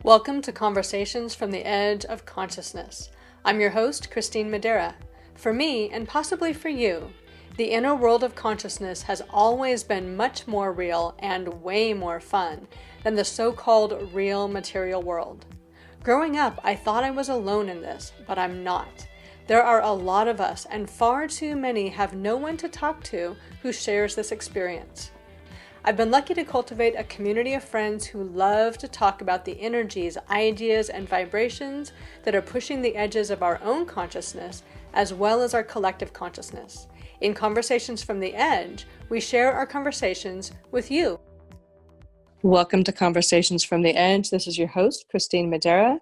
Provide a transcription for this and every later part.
Welcome to Conversations from the Edge of Consciousness. I'm your host, Christine Madera. For me, and possibly for you, the inner world of consciousness has always been much more real and way more fun than the so-called real material world. Growing up, I thought I was alone in this, but I'm not. There are a lot of us, and far too many have no one to talk to who shares this experience. I've been lucky to cultivate a community of friends who love to talk about the energies, ideas, and vibrations that are pushing the edges of our own consciousness, as well as our collective consciousness. In Conversations from the Edge, we share our conversations with you. Welcome to Conversations from the Edge. This is your host, Christine Madera,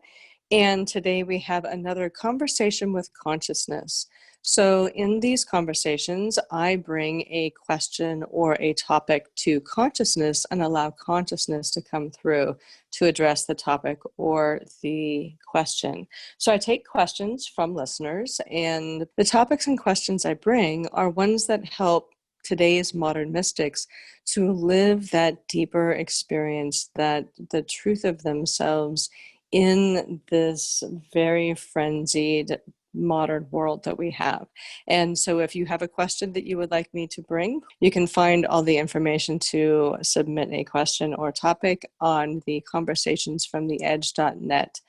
and today we have another conversation with consciousness. So in these conversations, I bring a question or a topic to consciousness and allow consciousness to come through to address the topic or the question. So I take questions from listeners, and the topics and questions I bring are ones that help today's modern mystics to live that deeper experience, that the truth of themselves in this very frenzied modern world that we have. And so if you have a question that you would like me to bring, you can find all the information to submit a question or topic on the conversationsfromtheedge.net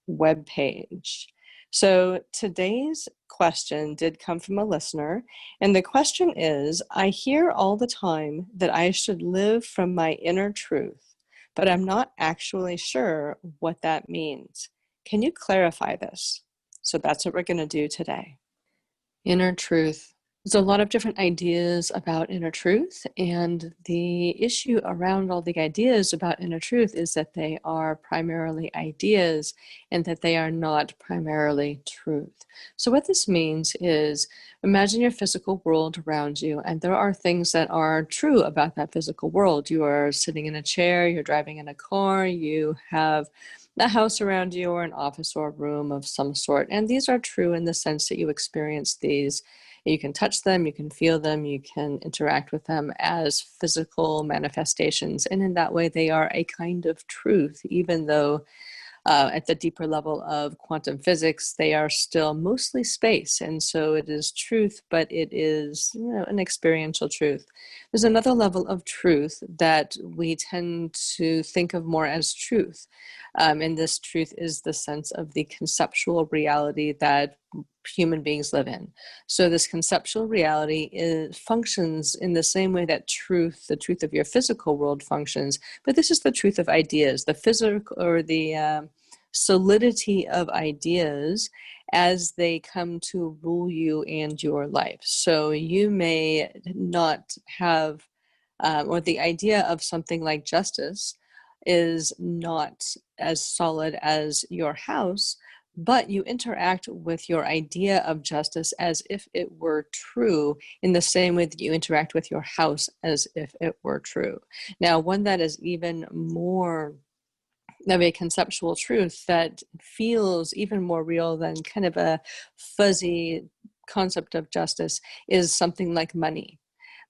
webpage. So today's question did come from a listener, and the question is, I hear all the time that I should live from my inner truth, but I'm not actually sure what that means. Can you clarify this? So that's what we're going to do today. Inner truth. There's a lot of different ideas about inner truth, and the issue around all the ideas about inner truth is that they are primarily ideas and that they are not primarily truth. So what this means is, imagine your physical world around you, and there are things that are true about that physical world. You are sitting in a chair, you're driving in a car, you have a house around you, or an office or a room of some sort. And these are true in the sense that you experience these. You can touch them, you can feel them, you can interact with them as physical manifestations. And in that way, they are a kind of truth, even though at the deeper level of quantum physics, they are still mostly space. And so it is truth, but it is, an experiential truth. There's another level of truth that we tend to think of more as truth. And this truth is the sense of the conceptual reality that human beings live in. So this conceptual reality functions in the same way that truth, the truth of your physical world, functions, but this is the truth of ideas, the physical or the solidity of ideas as they come to rule you and your life. So you may not have, or the idea of something like justice is not as solid as your house, but you interact with your idea of justice as if it were true in the same way that you interact with your house as if it were true. Now, one that is even more of a conceptual truth that feels even more real than kind of a fuzzy concept of justice is something like money.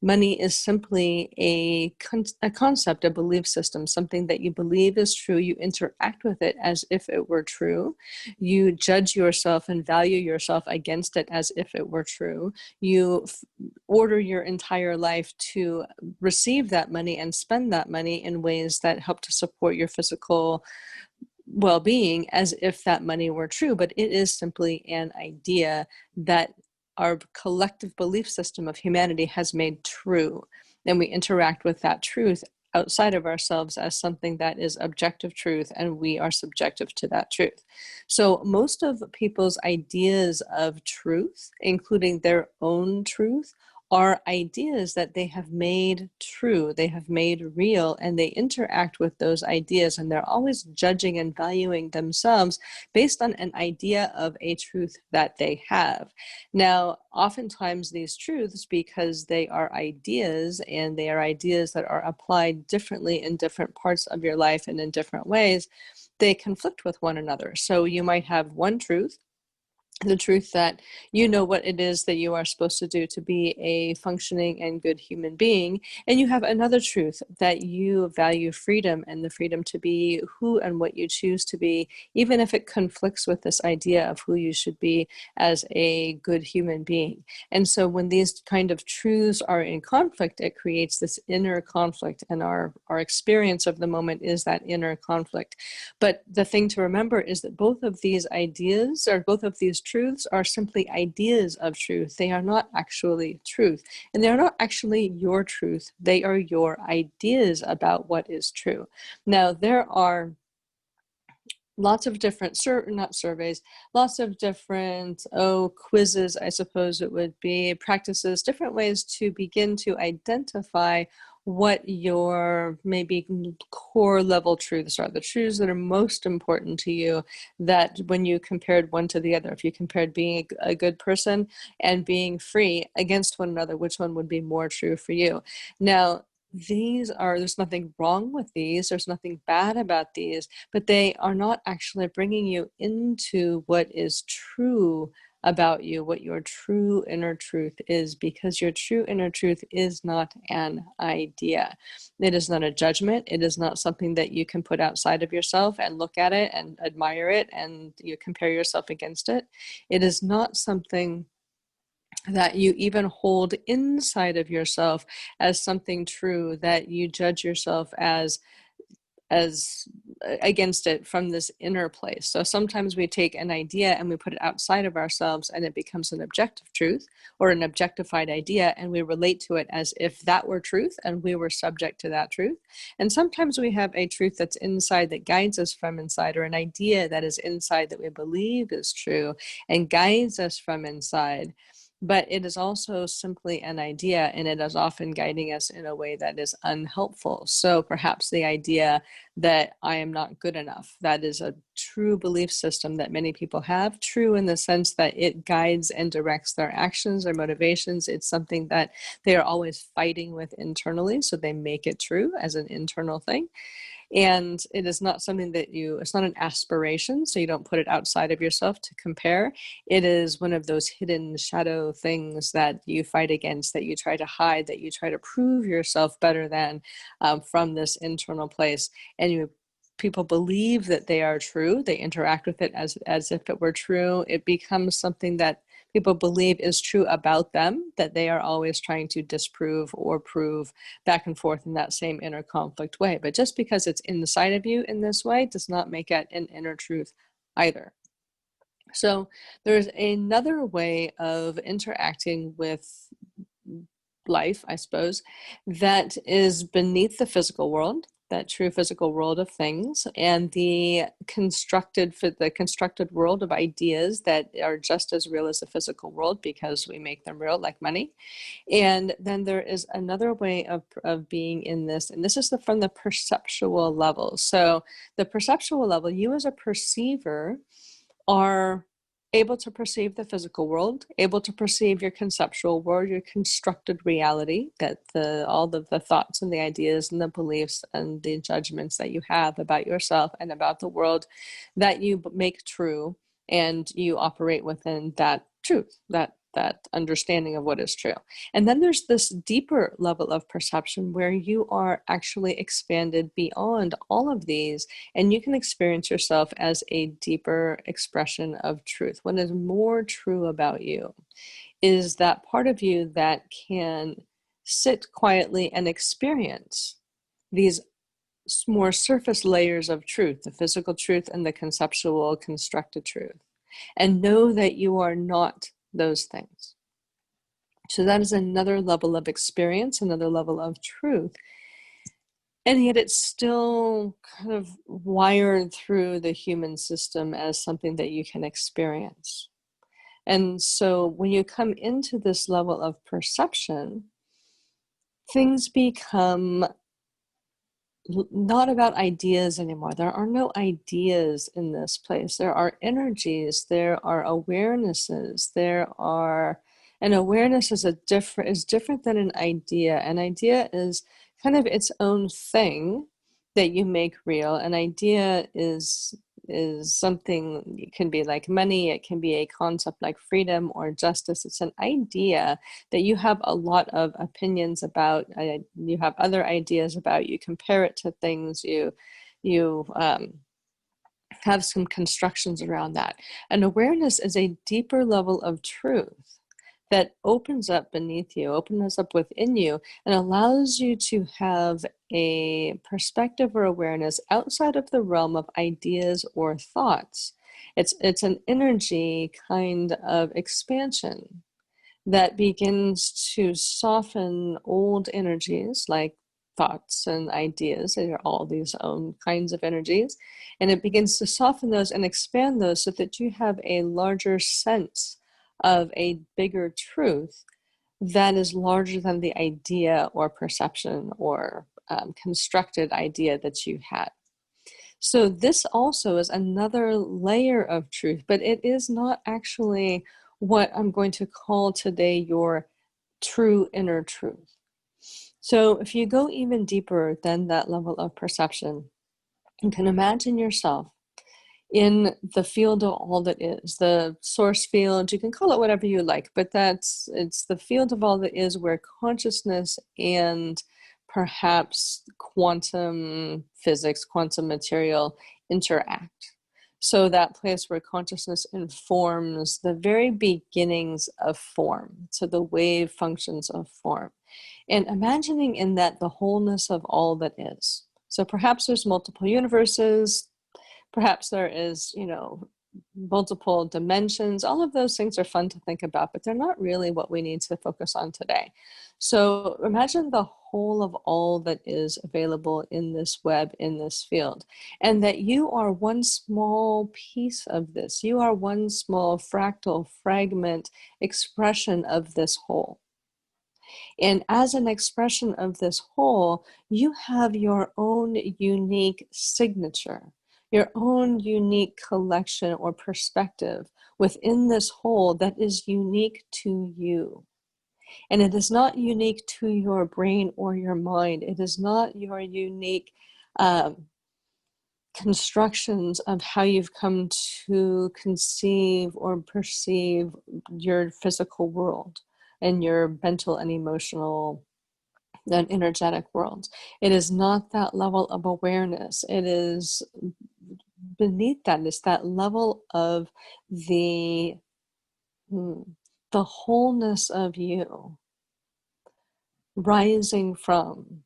Money is simply a concept, a belief system, something that you believe is true. You interact with it as if it were true. You judge yourself and value yourself against it as if it were true. You order your entire life to receive that money and spend that money in ways that help to support your physical well-being as if that money were true. But it is simply an idea that our collective belief system of humanity has made true. And we interact with that truth outside of ourselves as something that is objective truth, and we are subjective to that truth. So most of people's ideas of truth, including their own truth, are ideas that they have made true, they have made real, and they interact with those ideas, and they're always judging and valuing themselves based on an idea of a truth that they have. Now, oftentimes these truths, because they are ideas, and they are ideas that are applied differently in different parts of your life and in different ways, they conflict with one another. So you might have one truth the truth that you know what it is that you are supposed to do to be a functioning and good human being. And you have another truth that you value freedom and the freedom to be who and what you choose to be, even if it conflicts with this idea of who you should be as a good human being. And so when these kind of truths are in conflict, it creates this inner conflict, and our experience of the moment is that inner conflict. But the thing to remember is that both of these ideas, or both of these truths, are simply ideas of truth. They are not actually truth. And they are not actually your truth. They are your ideas about what is true. Now, there are lots of different, not surveys, lots of different, quizzes, I suppose it would be, practices, different ways to begin to identify what your maybe core level truths are, the truths that are most important to you, that when you compared one to the other, if you compared being a good person and being free against one another, which one would be more true for you? Now, there's nothing wrong with these, there's nothing bad about these, but they are not actually bringing you into what is true about you, what your true inner truth is, because your true inner truth is not an idea. It is not a judgment. It is not something that you can put outside of yourself and look at it and admire it and you compare yourself against it. It is not something that you even hold inside of yourself as something true, that you judge yourself as against it from this inner place. So sometimes we take an idea and we put it outside of ourselves and it becomes an objective truth or an objectified idea, and we relate to it as if that were truth and we were subject to that truth. And sometimes we have a truth that's inside that guides us from inside, or an idea that is inside that we believe is true and guides us from inside. But it is also simply an idea, and it is often guiding us in a way that is unhelpful. So perhaps the idea that I am not good enough, that is a true belief system that many people have, true in the sense that it guides and directs their actions, their motivations. It's something that they are always fighting with internally, so they make it true as an internal thing. And it is not something that it's not an aspiration, so you don't put it outside of yourself to compare. It is one of those hidden shadow things that you fight against, that you try to hide, that you try to prove yourself better than, from this internal place. And people believe that they are true. They interact with it as if it were true. It becomes something that people believe is true about them, that they are always trying to disprove or prove, back and forth in that same inner conflict way. But just because it's inside of you in this way does not make it an inner truth either. So there's another way of interacting with life, I suppose, that is beneath the physical world, that true physical world of things, and the constructed world of ideas that are just as real as the physical world because we make them real, like money. And then there is another way of being in this, and this is from the perceptual level. So the perceptual level, you as a perceiver are able to perceive the physical world, able to perceive your conceptual world, your constructed reality, that all of the thoughts and the ideas and the beliefs and the judgments that you have about yourself and about the world, that you make true, and you operate within that truth, that understanding of what is true. And then there's this deeper level of perception where you are actually expanded beyond all of these, and you can experience yourself as a deeper expression of truth. What is more true about you is that part of you that can sit quietly and experience these more surface layers of truth, the physical truth and the conceptual constructed truth, and know that you are not those things. So that is another level of experience, another level of truth. And yet it's still kind of wired through the human system as something that you can experience. And so when you come into this level of perception, things become not about ideas anymore. There are no ideas in this place. There are energies, there are awarenesses, an awareness is different than an idea. An idea is kind of its own thing that you make real. An idea is is something, it can be like money, it can be a concept like freedom or justice. It's an idea that you have a lot of opinions about, you have other ideas about, you compare it to things, you have some constructions around that. And awareness is a deeper level of truth that opens up beneath you, opens up within you, and allows you to have a perspective or awareness outside of the realm of ideas or thoughts. It's an energy kind of expansion that begins to soften old energies like thoughts and ideas. They are all these own kinds of energies. And it begins to soften those and expand those so that you have a larger sense of a bigger truth that is larger than the idea or perception or constructed idea that you had. So this also is another layer of truth, but it is not actually what I'm going to call today your true inner truth. So if you go even deeper than that level of perception, you can imagine yourself in the field of all that is, the source field, you can call it whatever you like, but it's the field of all that is, where consciousness and perhaps quantum physics, quantum material interact. So that place where consciousness informs the very beginnings of form, so the wave functions of form. And imagining in that the wholeness of all that is. So perhaps there's multiple universes, perhaps there is, multiple dimensions. All of those things are fun to think about, but they're not really what we need to focus on today. So imagine the whole of all that is available in this web, in this field, and that you are one small piece of this. You are one small fractal fragment expression of this whole. And as an expression of this whole, you have your own unique signature, your own unique collection or perspective within this whole that is unique to you. And it is not unique to your brain or your mind. It is not your unique constructions of how you've come to conceive or perceive your physical world and your mental and emotional and energetic world. It is not that level of awareness. It is beneath that. It's that level of the wholeness of you rising from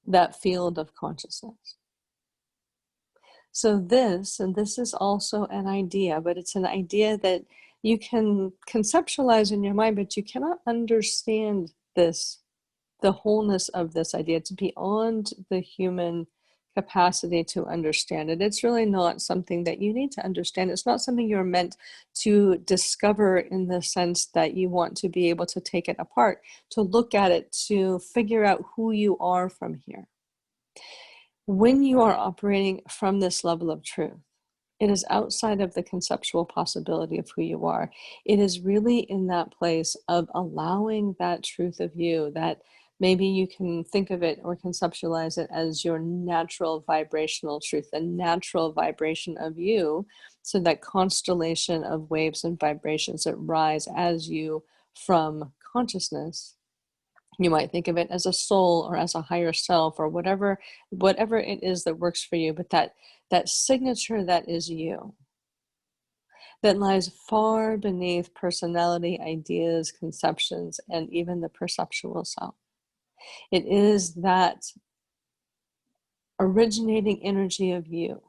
that field of consciousness. So this is also an idea, but it's an idea that you can conceptualize in your mind, but you cannot understand this, the wholeness of this idea. It's beyond the human capacity to understand it. It's really not something that you need to understand. It's not something you're meant to discover in the sense that you want to be able to take it apart, to look at it, to figure out who you are from here. When you are operating from this level of truth, it is outside of the conceptual possibility of who you are. It is really in that place of allowing that truth of you, that maybe you can think of it or conceptualize it as your natural vibrational truth, the natural vibration of you. So that constellation of waves and vibrations that rise as you from consciousness. You might think of it as a soul or as a higher self or whatever it is that works for you, but that signature that is you, that lies far beneath personality, ideas, conceptions, and even the perceptual self. It is that originating energy of you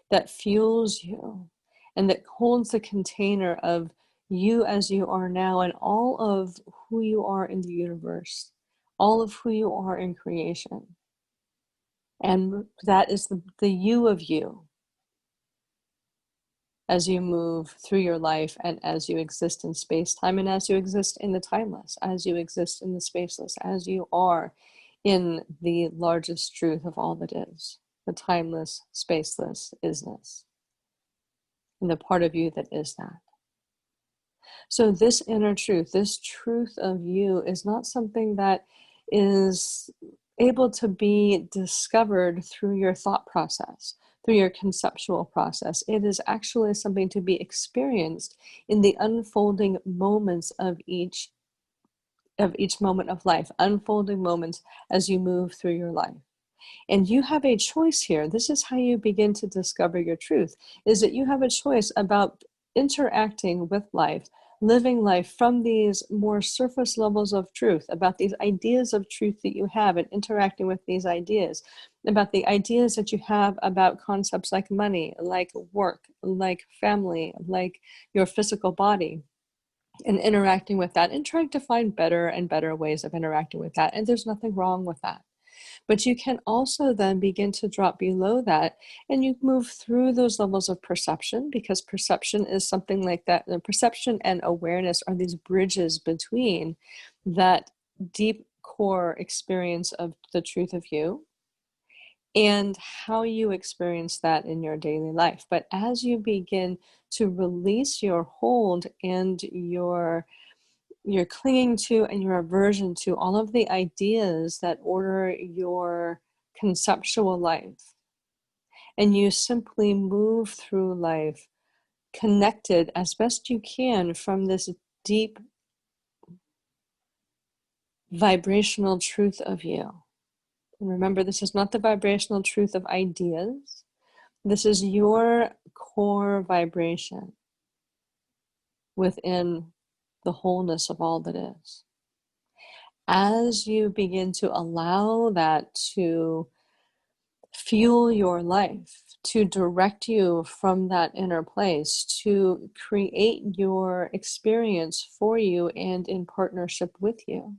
that fuels you and that holds the container of you as you are now and all of who you are in the universe, all of who you are in creation. And that is the you of you as you move through your life and as you exist in space-time and as you exist in the timeless, as you exist in the spaceless, as you are in the largest truth of all that is, the timeless, spaceless isness, and the part of you that is that. So this inner truth, this truth of you is not something that is able to be discovered through your thought process, through your conceptual process. It is actually something to be experienced in the unfolding moments of each moment of life, unfolding moments as you move through your life. And you have a choice here. This is how you begin to discover your truth, is that you have a choice about interacting with life, living life from these more surface levels of truth, about these ideas of truth that you have, and interacting with these ideas, about the ideas that you have about concepts like money, like work, like family, like your physical body, and interacting with that and trying to find better and better ways of interacting with that. And there's nothing wrong with that. But you can also then begin to drop below that, and you move through those levels of perception, because perception is something like that. The perception and awareness are these bridges between that deep core experience of the truth of you and how you experience that in your daily life. But as you begin to release your hold and your clinging to and your aversion to all of the ideas that order your conceptual life, and you simply move through life connected as best you can from this deep vibrational truth of you. And remember, this is not the vibrational truth of ideas. This is your core vibration within the wholeness of all that is. As you begin to allow that to fuel your life, to direct you from that inner place, to create your experience for you and in partnership with you,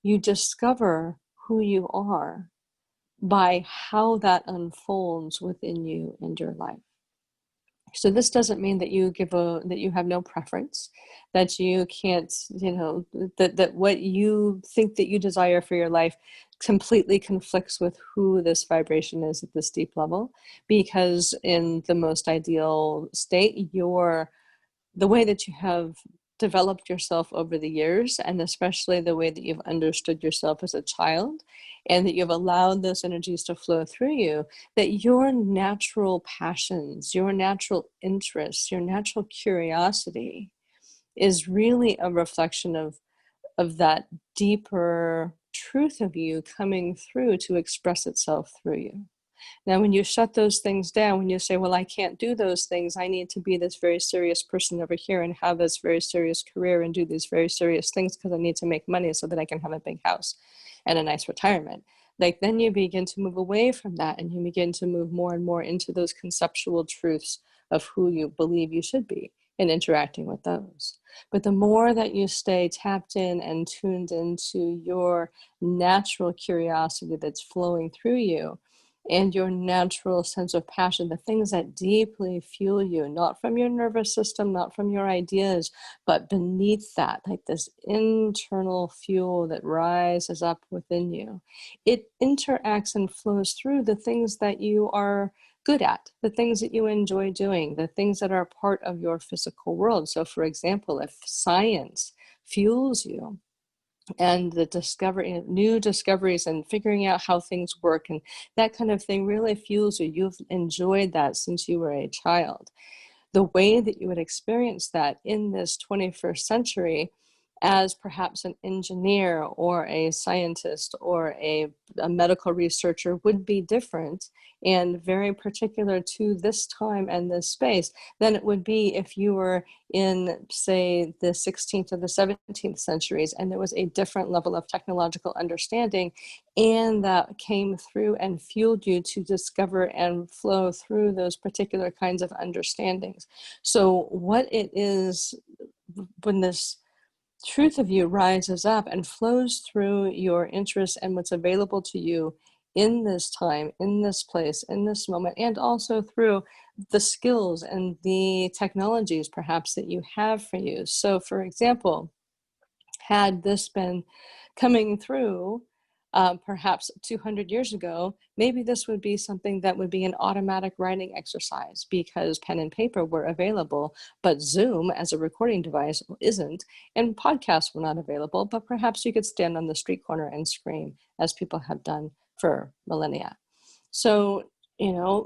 you discover who you are by how that unfolds within you and your life. So this doesn't mean that that you have no preference, that you can't, that what you think that you desire for your life completely conflicts with who this vibration is at this deep level. Because in the most ideal state, the way that you have developed yourself over the years, and especially the way that you've understood yourself as a child, and that you've allowed those energies to flow through you, that your natural passions, your natural interests, your natural curiosity is really a reflection of that deeper truth of you coming through to express itself through you. Now, when you shut those things down, when you say, well, I can't do those things, I need to be this very serious person over here and have this very serious career and do these very serious things because I need to make money so that I can have a big house and a nice retirement. Like, then you begin to move away from that, and you begin to move more and more into those conceptual truths of who you believe you should be and interacting with those. But the more that you stay tapped in and tuned into your natural curiosity that's flowing through you, and your natural sense of passion, the things that deeply fuel you, not from your nervous system, not from your ideas, but beneath that, like this internal fuel that rises up within you. It interacts and flows through the things that you are good at, the things that you enjoy doing, the things that are part of your physical world. So for example, if science fuels you, and the new discoveries and figuring out how things work and that kind of thing really fuels you. You've enjoyed that since you were a child. The way that you would experience that in this 21st century as perhaps an engineer or a scientist or a medical researcher would be different and very particular to this time and this space than it would be if you were in, say, the 16th or the 17th centuries and there was a different level of technological understanding, and that came through and fueled you to discover and flow through those particular kinds of understandings. So what it is when this truth of you rises up and flows through your interests and what's available to you in this time, in this place, in this moment, and also through the skills and the technologies perhaps that you have for you. So for example, had this been coming through Perhaps 200 years ago, maybe this would be something that would be an automatic writing exercise because pen and paper were available, but Zoom as a recording device isn't, and podcasts were not available, but perhaps you could stand on the street corner and scream, as people have done for millennia. So,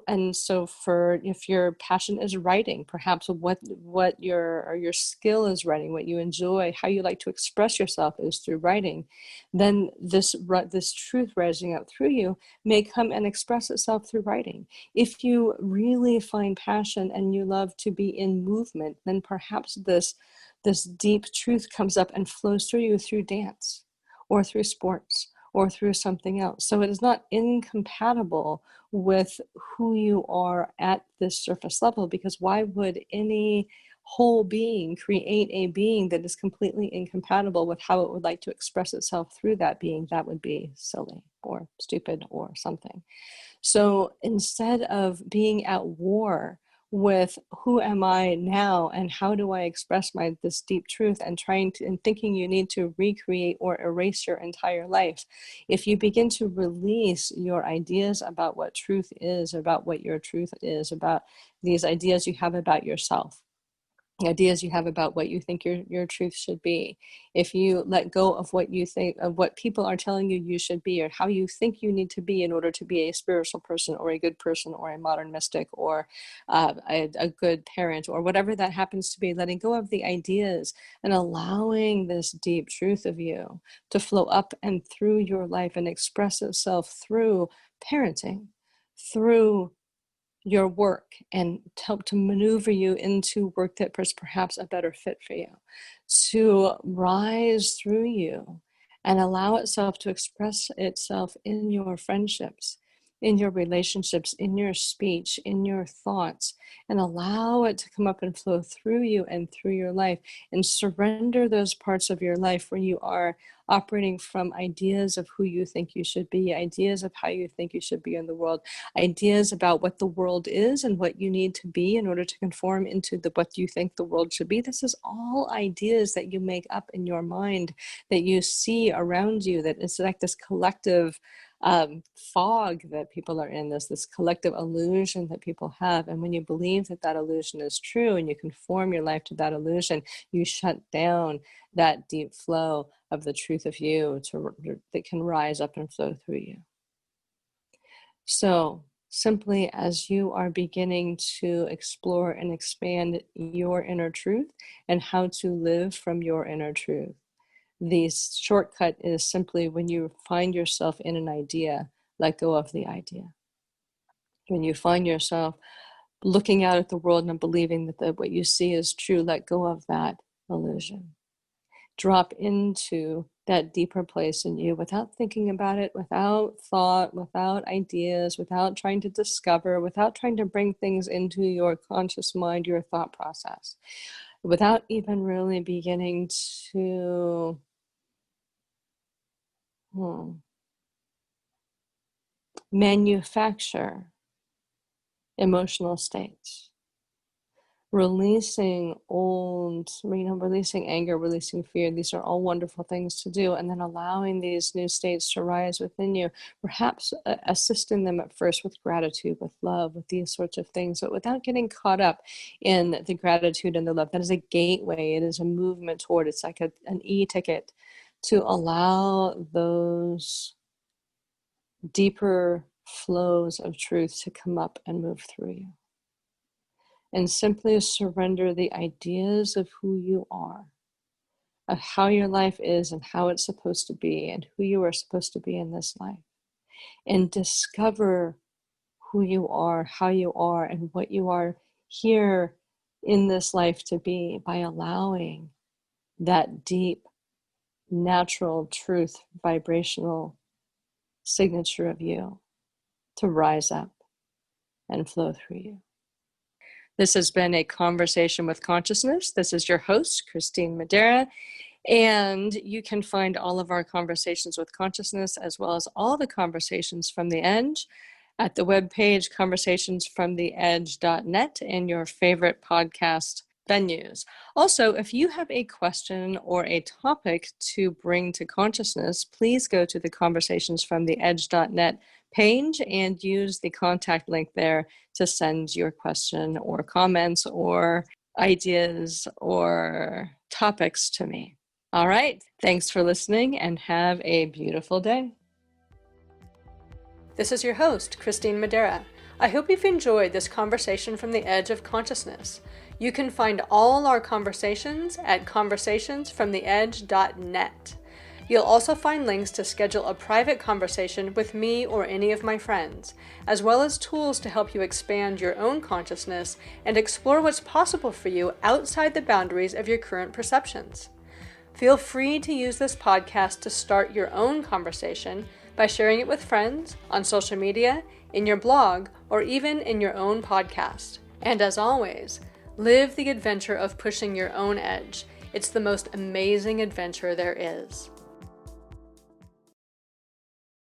and so for if your passion is writing, perhaps what your skill is writing, what you enjoy, how you like to express yourself is through writing, then this truth rising up through you may come and express itself through writing. If you really find passion and you love to be in movement, then perhaps this deep truth comes up and flows through you through dance or through sports or through something else. So it is not incompatible with who you are at this surface level, because why would any whole being create a being that is completely incompatible with how it would like to express itself through that being? That would be silly or stupid or something. So instead of being at war with who am I now and how do I express this deep truth and thinking you need to recreate or erase your entire life, if you begin to release your ideas about what truth is, about what your truth is, about these ideas you have about yourself, ideas you have about what you think your truth should be, if you let go of what you think of what people are telling you should be or how you think you need to be in order to be a spiritual person or a good person or a modern mystic or a good parent or whatever that happens to be, letting go of the ideas and allowing this deep truth of you to flow up and through your life and express itself through parenting, through your work, and help to maneuver you into work that is perhaps a better fit for you, to rise through you and allow itself to express itself in your friendships, in your relationships, in your speech, in your thoughts, and allow it to come up and flow through you and through your life, and surrender those parts of your life where you are operating from ideas of who you think you should be, ideas of how you think you should be in the world, ideas about what the world is and what you need to be in order to conform into what you think the world should be. This is all ideas that you make up in your mind, that you see around you, that it's like this collective fog that people are in, this collective illusion that people have. And when you believe that illusion is true and you conform your life to that illusion, you shut down that deep flow of the truth of you that can rise up and flow through you. So simply as you are beginning to explore and expand your inner truth and how to live from your inner truth, the shortcut is simply, when you find yourself in an idea, let go of the idea. When you find yourself looking out at the world and believing that what you see is true, let go of that illusion. Drop into that deeper place in you without thinking about it, without thought, without ideas, without trying to discover, without trying to bring things into your conscious mind, your thought process, without even really beginning to manufacture emotional states. Releasing releasing anger, releasing fear. These are all wonderful things to do. And then allowing these new states to rise within you, perhaps assisting them at first with gratitude, with love, with these sorts of things, but without getting caught up in the gratitude and the love. That is a gateway. It is a movement toward, it's like an e-ticket to allow those deeper flows of truth to come up and move through you. And simply surrender the ideas of who you are, of how your life is and how it's supposed to be and who you are supposed to be in this life. And discover who you are, how you are, and what you are here in this life to be by allowing that deep, natural truth, vibrational signature of you to rise up and flow through you. This has been a Conversation with Consciousness. This is your host, Christine Madera, and you can find all of our Conversations with Consciousness, as well as all the Conversations from the Edge, at the webpage conversationsfromtheedge.net and your favorite podcast venues. Also, if you have a question or a topic to bring to consciousness, please go to the conversationsfromtheedge.net page and use the contact link there to send your question or comments or ideas or topics to me. All right. Thanks for listening and have a beautiful day. This is your host, Christine Madera. I hope you've enjoyed this conversation from the edge of consciousness. You can find all our conversations at conversationsfromtheedge.net. You'll also find links to schedule a private conversation with me or any of my friends, as well as tools to help you expand your own consciousness and explore what's possible for you outside the boundaries of your current perceptions. Feel free to use this podcast to start your own conversation by sharing it with friends, on social media, in your blog, or even in your own podcast. And as always, live the adventure of pushing your own edge. It's the most amazing adventure there is.